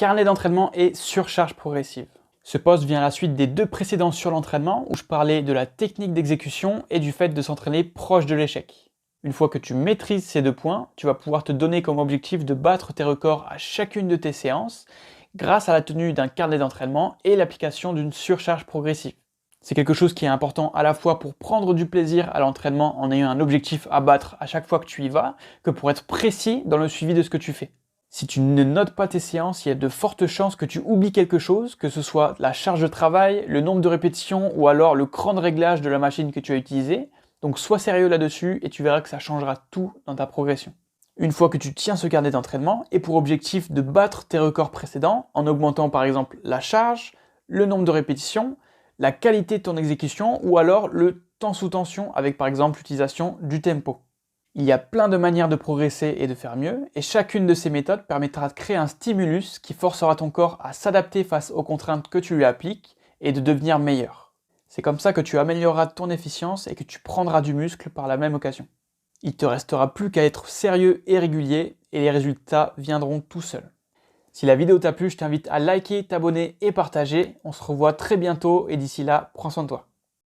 Carnet d'entraînement et surcharge progressive. Ce post vient à la suite des deux précédents sur l'entraînement où je parlais de la technique d'exécution et du fait de s'entraîner proche de l'échec. Une fois que tu maîtrises ces deux points, tu vas pouvoir te donner comme objectif de battre tes records à chacune de tes séances grâce à la tenue d'un carnet d'entraînement et l'application d'une surcharge progressive. C'est quelque chose qui est important à la fois pour prendre du plaisir à l'entraînement en ayant un objectif à battre à chaque fois que tu y vas, que pour être précis dans le suivi de ce que tu fais. Si tu ne notes pas tes séances, il y a de fortes chances que tu oublies quelque chose, que ce soit la charge de travail, le nombre de répétitions ou alors le cran de réglage de la machine que tu as utilisée. Donc sois sérieux là-dessus et tu verras que ça changera tout dans ta progression. Une fois que tu tiens ce carnet d'entraînement et pour objectif de battre tes records précédents en augmentant par exemple la charge, le nombre de répétitions, la qualité de ton exécution ou alors le temps sous tension avec par exemple l'utilisation du tempo. Il y a plein de manières de progresser et de faire mieux, et chacune de ces méthodes permettra de créer un stimulus qui forcera ton corps à s'adapter face aux contraintes que tu lui appliques et de devenir meilleur. C'est comme ça que tu amélioreras ton efficience et que tu prendras du muscle par la même occasion. Il te restera plus qu'à être sérieux et régulier, et les résultats viendront tout seuls. Si la vidéo t'a plu, je t'invite à liker, t'abonner et partager. On se revoit très bientôt, et d'ici là, prends soin de toi.